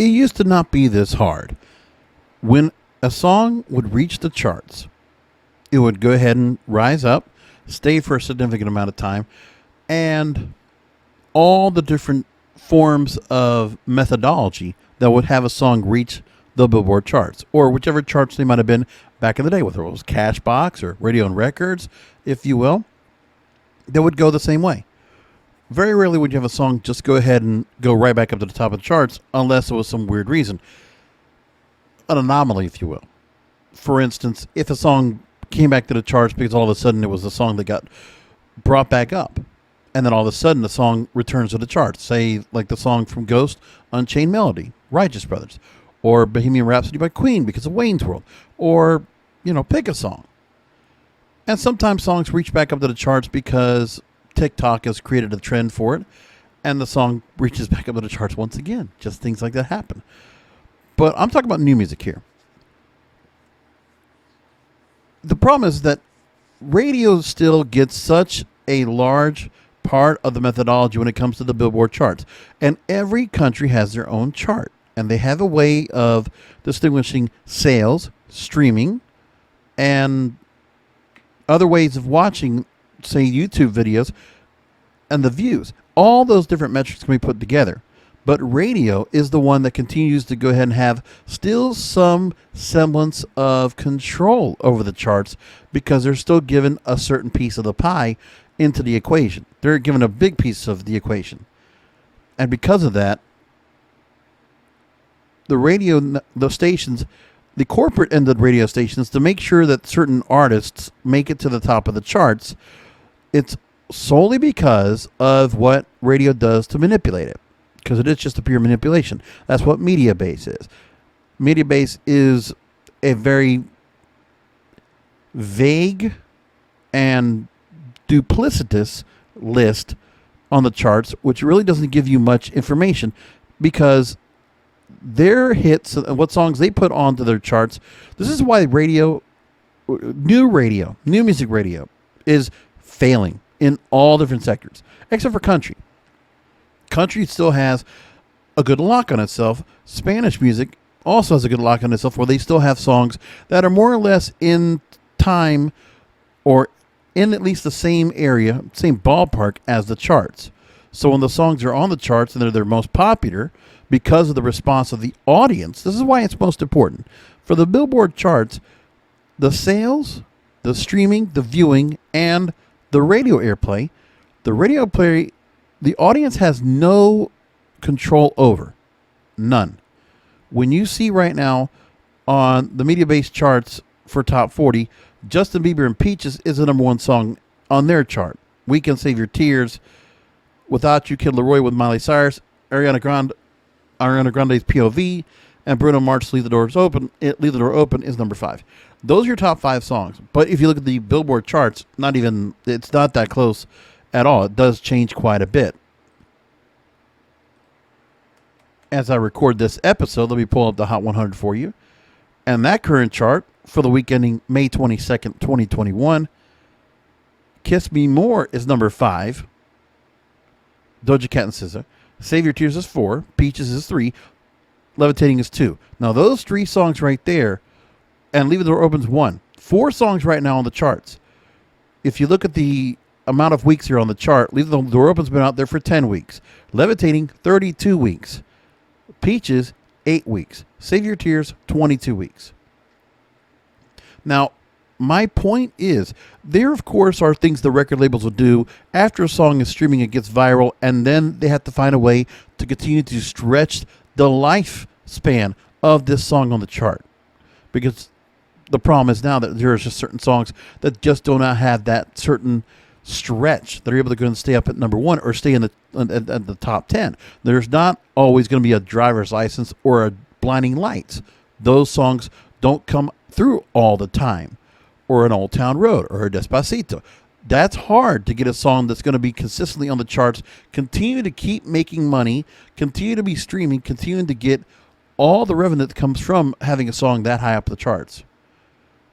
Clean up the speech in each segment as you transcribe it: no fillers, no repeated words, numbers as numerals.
It used to not be this hard. When a song would reach the charts, it would go ahead and rise up, stay for a significant amount of time, and all the different forms of methodology that would have a song reach the Billboard charts, or whichever charts they might have been back in the day, whether it was Cashbox or Radio and Records, if you will, they would go the same way. Very rarely would you have a song just go ahead and go right back up to the top of the charts unless it was some weird reason. An anomaly, if you will. For instance, if a song came back to the charts because all of a sudden it was a song that got brought back up, and then all of a sudden the song returns to the charts, say like the song from Ghost, Unchained Melody, Righteous Brothers, or Bohemian Rhapsody by Queen because of Wayne's World, or, pick a song. And sometimes songs reach back up to the charts because TikTok has created a trend for it, and the song reaches back up to the charts once again. Just things like that happen. But I'm talking about new music here. The problem is that radio still gets such a large part of the methodology when it comes to the Billboard charts. And every country has their own chart. And they have a way of distinguishing sales, streaming, and other ways of watching, say, YouTube videos, and the views. All those different metrics can be put together. But radio is the one that continues to go ahead and have still some semblance of control over the charts because they're still given a certain piece of the pie into the equation. They're given a big piece of the equation. And because of that, the stations, the corporate end of radio stations, to make sure that certain artists make it to the top of the charts, it's solely because of what radio does to manipulate it. Because it is just a pure manipulation. That's what media base is. Media base is a very vague and duplicitous list on the charts, which really doesn't give you much information because their hits, what songs they put onto their charts, this is why new music radio is failing in all different sectors, except for country. Country still has a good lock on itself. Spanish music also has a good lock on itself where they still have songs that are more or less in time or in at least the same area, same ballpark as the charts. So when the songs are on the charts and they're their most popular because of the response of the audience, this is why it's most important. For the Billboard charts, the sales, the streaming, the viewing, and the radio airplay, the audience has no control over. None. When you see right now on the media-based charts for Top 40, Justin Bieber and Peaches is the number one song on their chart. We Can Save Your Tears, Without You, Kid Laroi with Miley Cyrus, Ariana Grande's POV, and Bruno Mars' Leave the Door Open is number 5. Those are your top 5 songs. But if you look at the Billboard charts, it's not that close at all. It does change quite a bit. As I record this episode, let me pull up the Hot 100 for you. And that current chart for the week ending May 22nd, 2021, Kiss Me More is number 5. Doja Cat and SZA. Save Your Tears is 4. Peaches is 3. Levitating is 2. Now those 3 songs right there, and Leave the Door Open is 1. 4 songs right now on the charts. If you look at the amount of weeks here on the chart, Leave the Door Open's been out there for 10 weeks. Levitating, 32 weeks. Peaches, 8 weeks. Save Your Tears, 22 weeks. Now, my point is, there, of course, are things the record labels will do after a song is streaming, it gets viral, and then they have to find a way to continue to stretch the lifespan of this song on the chart. Because the problem is now that there are just certain songs that just do not have that certain stretch. They're able to go and stay up at number 1 or stay in the top 10. There's not always going to be a driver's license or a blinding lights. Those songs don't come through all the time. Or an Old Town Road or a Despacito. That's hard to get a song that's going to be consistently on the charts, continue to keep making money, continue to be streaming, continue to get all the revenue that comes from having a song that high up the charts.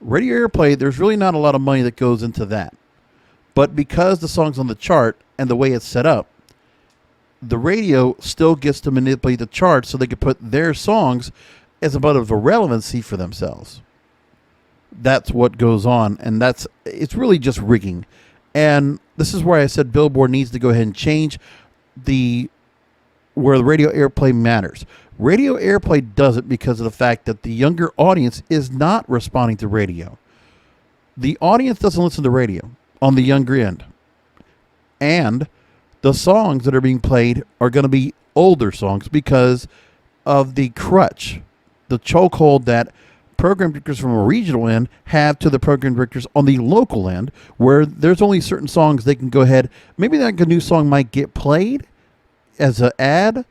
Radio airplay, there's really not a lot of money that goes into that. But because the song's on the chart and the way it's set up, the radio still gets to manipulate the charts so they can put their songs as a bit of a relevancy for themselves. That's what goes on, and it's really just rigging. And this is where I said Billboard needs to go ahead and change where the radio airplay matters. Radio airplay does it because of the fact that the younger audience is not responding to radio. The audience doesn't listen to radio on the younger end. And the songs that are being played are going to be older songs because of the crutch, the chokehold that program directors from a regional end have to the program directors on the local end, where there's only certain songs they can go ahead. Maybe that new song might get played as an ad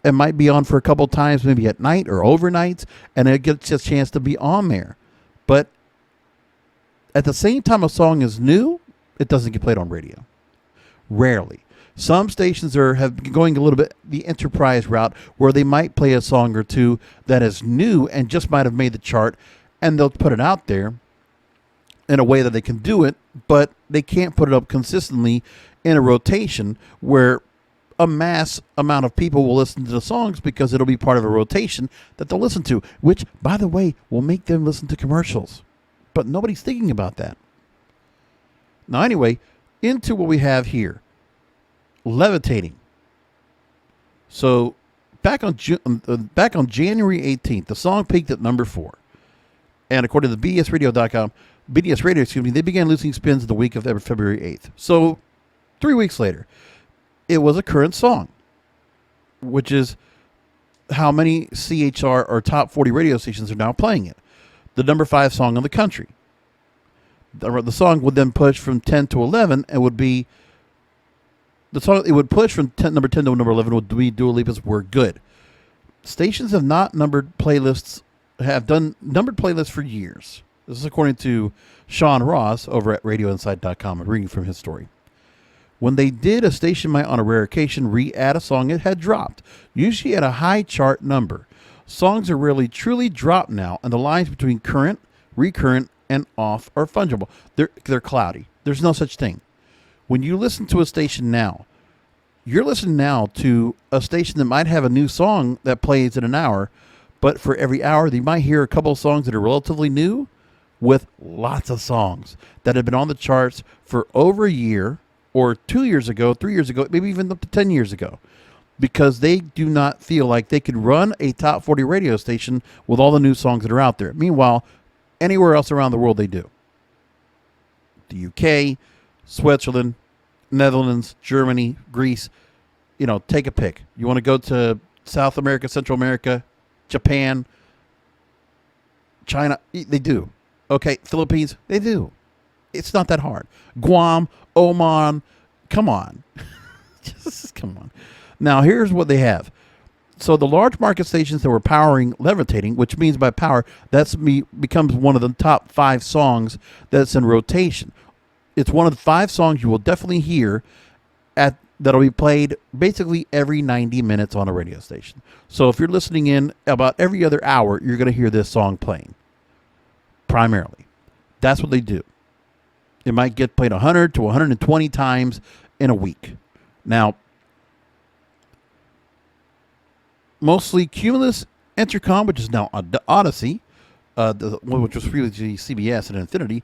and might be on for a couple times, maybe at night or overnights, and it gets a chance to be on there. But at the same time a song is new, it doesn't get played on radio. Rarely. Some stations have been going a little bit the enterprise route where they might play a song or two that is new and just might have made the chart, and they'll put it out there in a way that they can do it, but they can't put it up consistently in a rotation where a mass amount of people will listen to the songs because it'll be part of a rotation that they'll listen to, which, by the way, will make them listen to commercials. But nobody's thinking about that. Now, anyway, into what we have here. Levitating. So back on January 18th, the song peaked at number 4. And according to the BDS Radio, they began losing spins the week of February 8th. So 3 weeks later, it was a current song, which is how many CHR or top 40 radio stations are now playing it. The number 5 song in the country. The song would then push from 10 to 11 and would be the song. It would push from number 10 to number 11 would be Dua Lipa's "We're Good." Stations have not numbered playlists, have done numbered playlists for years. This is according to Sean Ross over at RadioInsight.com. I'm reading from his story. When they did, a station might on a rare occasion re-add a song it had dropped, usually at a high chart number. Songs are rarely truly dropped now, and the lines between current, recurrent, and off are fungible. They're cloudy. There's no such thing. When you listen to a station now, you're listening now to a station that might have a new song that plays in an hour, but for every hour, they might hear a couple of songs that are relatively new with lots of songs that have been on the charts for over a year or 2 years ago, 3 years ago, maybe even up to 10 years ago, because they do not feel like they could run a top 40 radio station with all the new songs that are out there. Meanwhile, anywhere else around the world, they do. The UK, Switzerland, Netherlands, Germany, Greece, take a pick. You want to go to South America, Central America, Japan, China, they do. Okay, Philippines, they do. It's not that hard. Guam, Oman, come on. Just come on. Now, here's what they have. So the large market stations that were powering Levitating, which means by power, becomes one of the top 5 songs that's in rotation. It's one of the 5 songs you will definitely hear that'll be played basically every 90 minutes on a radio station. So if you're listening in about every other hour, you're going to hear this song playing. Primarily. That's what they do. It might get played 100 to 120 times in a week. Now, mostly Cumulus, Entercom, which is now Odyssey, which was previously CBS and Infinity,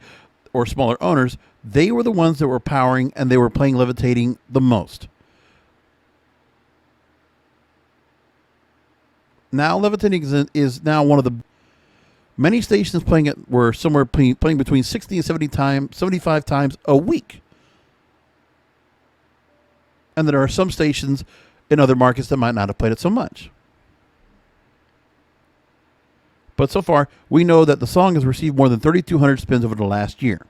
or smaller owners, they were the ones that were powering and they were playing Levitating the most. Now Levitating is now one of the many stations playing it were somewhere playing between 60 and 75 times a week. And there are some stations in other markets that might not have played it so much. But so far, we know that the song has received more than 3,200 spins over the last year.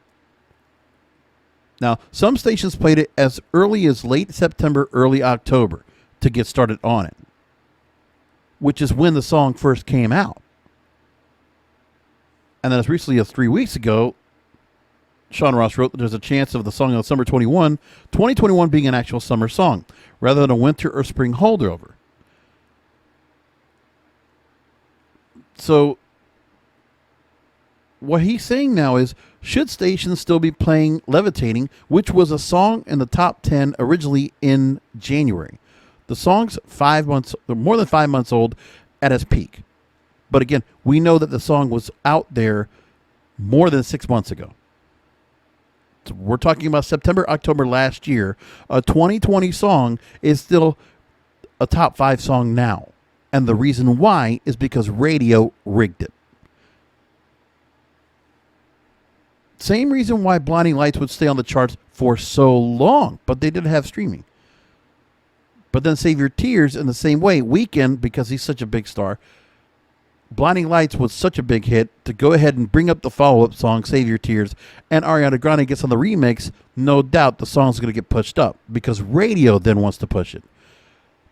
Now, some stations played it as early as late September, early October to get started on it, which is when the song first came out. And then as recently as 3 weeks ago, Sean Ross wrote that there's a chance of the song on Summer 2021 being an actual summer song, rather than a winter or spring holdover. So what he's saying now is, should stations still be playing Levitating, which was a song in the top 10 originally in January? The song's more than 5 months old at its peak. But again, we know that the song was out there more than 6 months ago. So we're talking about September, October last year. A 2020 song is still a top 5 song now. And the reason why is because radio rigged it. Same reason why Blinding Lights would stay on the charts for so long, but they didn't have streaming. But then Save Your Tears in the same way. Weeknd, because he's such a big star, Blinding Lights was such a big hit to go ahead and bring up the follow-up song, Save Your Tears, and Ariana Grande gets on the remix. No doubt the song's going to get pushed up because radio then wants to push it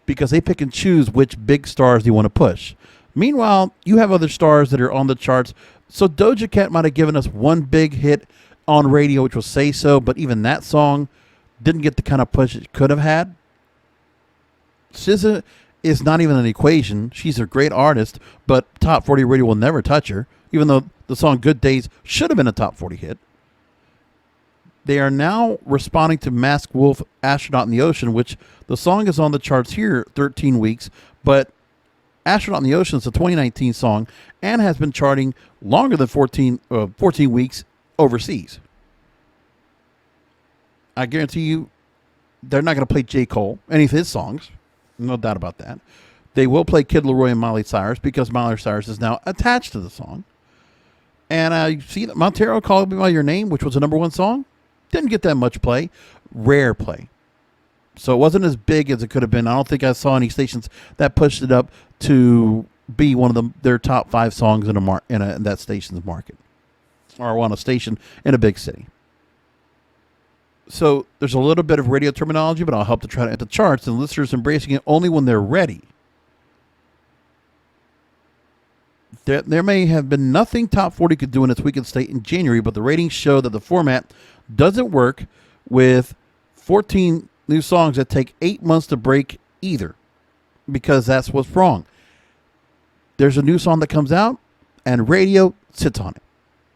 because they pick and choose which big stars they want to push. Meanwhile, you have other stars that are on the charts. So Doja Cat might have given us one big hit on radio, which was Say So, but even that song didn't get the kind of push it could have had. SZA is not even an equation. She's a great artist, but Top 40 radio will never touch her, even though the song Good Days should have been a Top 40 hit. They are now responding to Masked Wolf, Astronaut in the Ocean, which the song is on the charts here 13 weeks, but Astronaut in the Ocean is a 2019 song and has been charting longer than 14 weeks overseas. I guarantee you they're not going to play J. Cole, any of his songs. No doubt about that. They will play Kid Laroi and Miley Cyrus because Miley Cyrus is now attached to the song. And I see that Montero, Call Me By Your Name, which was a number 1 song, didn't get that much play. Rare play. So it wasn't as big as it could have been. I don't think I saw any stations that pushed it up to be one of their top 5 songs in that station's market, or on a station in a big city. So there's a little bit of radio terminology, but I'll help to try to hit the charts, and listeners embracing it only when they're ready. There may have been nothing Top 40 could do in its weekend state in January, but the ratings show that the format doesn't work with 14 new songs that take 8 months to break either, because that's what's wrong. There's a new song that comes out, and radio sits on it.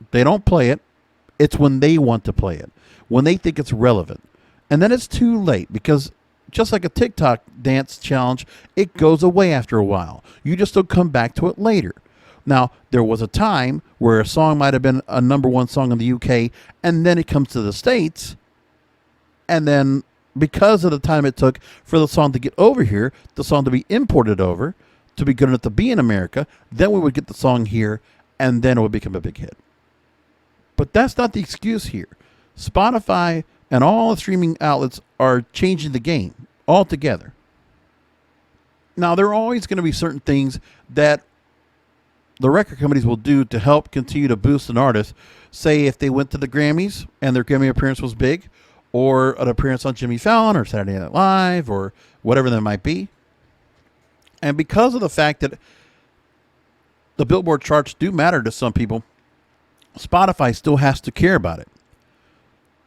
They don't play it. It's when they want to play it, when they think it's relevant. And then it's too late, because just like a TikTok dance challenge, it goes away after a while. You just don't come back to it later. Now, there was a time where a song might have been a number 1 song in the UK, and then it comes to the States, and then because of the time it took for the song to get over here, the song to be imported over, to be good enough to be in America, then we would get the song here, and then it would become a big hit. But that's not the excuse here. Spotify and all the streaming outlets are changing the game altogether. Now, there are always going to be certain things that the record companies will do to help continue to boost an artist. Say if they went to the Grammys and their Grammy appearance was big, or an appearance on Jimmy Fallon or Saturday Night Live or whatever that might be. And because of the fact that the Billboard charts do matter to some people, Spotify still has to care about it.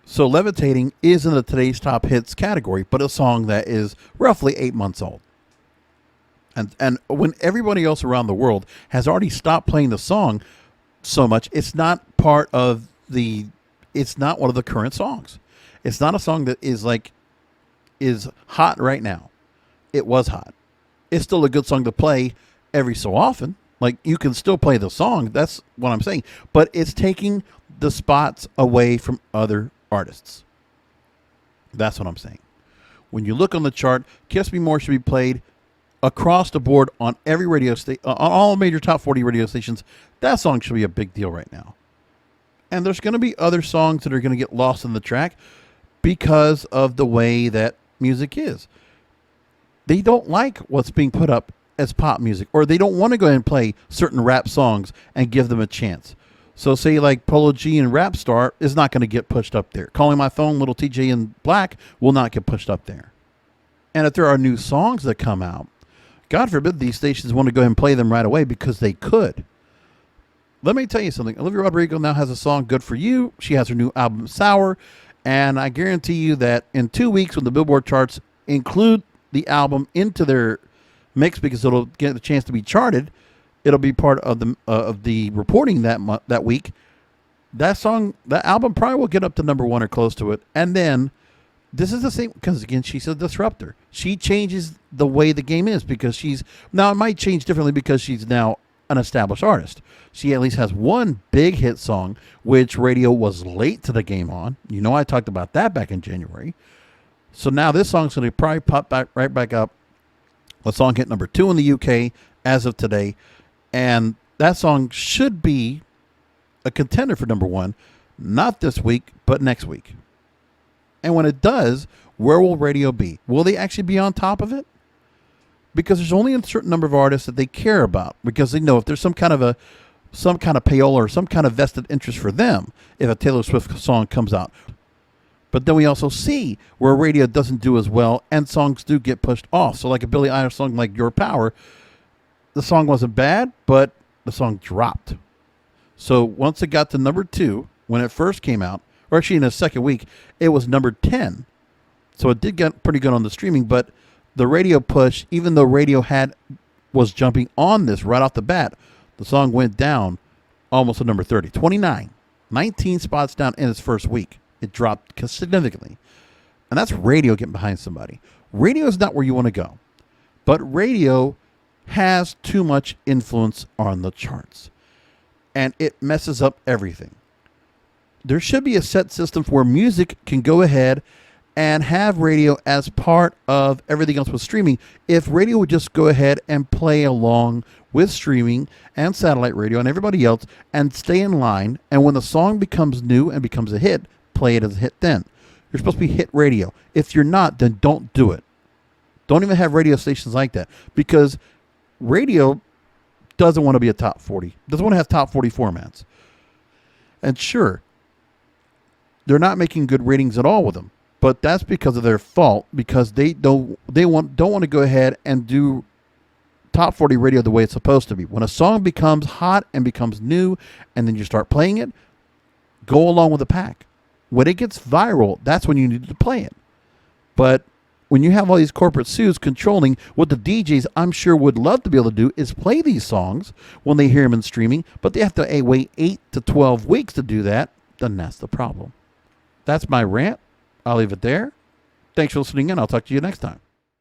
So Levitating is in the today's top hits category, but a song that is roughly 8 months old. And when everybody else around the world has already stopped playing the song so much, it's not one of the current songs. It's not a song that is hot right now. It was hot. It's still a good song to play every so often. Like, you can still play the song. That's what I'm saying. But it's taking the spots away from other artists. That's what I'm saying. When you look on the chart, Kiss Me More should be played across the board on every radio station, on all major top 40 radio stations. That song should be a big deal right now. And there's going to be other songs that are going to get lost in the track because of the way that music is. They don't like what's being put up as pop music, or they don't want to go ahead and play certain rap songs and give them a chance. So say like Polo G and Rap Star is not going to get pushed up there. Calling My Phone, Little TJ and Black will not get pushed up there. And if there are new songs that come out, God forbid these stations want to go ahead and play them right away because they could. Let me tell you something. Olivia Rodrigo now has a song, Good For You. She has her new album, Sour. And I guarantee you that in 2 weeks, when the Billboard charts include the album into their mix, because it'll get the chance to be charted, it'll be part of the reporting that week. That album probably will get up to number 1 or close to it. And then This is the same because, again, she's a disruptor. She changes the way the game is because she's now, it might change differently because she's now an established artist. She at least has one big hit song, which radio was late to the game on. You know, I talked about that back in January. So now this song's going to probably pop right back up. The song hit number 2 in the UK as of today. And that song should be a contender for number 1, not this week, but next week. And when it does, where will radio be? Will they actually be on top of it? Because there's only a certain number of artists that they care about, because they know if there's some kind of payola or some kind of vested interest for them if a Taylor Swift song comes out. But then we also see where radio doesn't do as well and songs do get pushed off. So like a Billie Eilish song like Your Power, the song wasn't bad, but the song dropped. So once it got to number 2, when it first came out, or actually in the second week, it was number 10. So it did get pretty good on the streaming, but the radio push, even though radio was jumping on this right off the bat, the song went down almost to number 30. 29. 19 spots down in its first week. It dropped significantly. And that's radio getting behind somebody. Radio is not where you want to go. But radio has too much influence on the charts. And it messes up everything. There should be a set system where music can go ahead and have radio as part of everything else with streaming. If radio would just go ahead and play along with streaming and satellite radio and everybody else and stay in line, and when the song becomes new and becomes a hit, play it as a hit then. You're supposed to be hit radio. If you're not, then don't do it. Don't even have radio stations like that, because radio doesn't want to be a top 40. Doesn't want to have top 40 formats. And sure, they're not making good ratings at all with them, but that's because of their fault, because they don't want to go ahead and do top 40 radio the way it's supposed to be. When a song becomes hot and becomes new and then you start playing it, go along with the pack. When it gets viral, that's when you need to play it. But when you have all these corporate suits controlling what the DJs, I'm sure, would love to be able to do is play these songs when they hear them in streaming, but they have to wait 8 to 12 weeks to do that, then that's the problem. That's my rant. I'll leave it there. Thanks for listening in. I'll talk to you next time.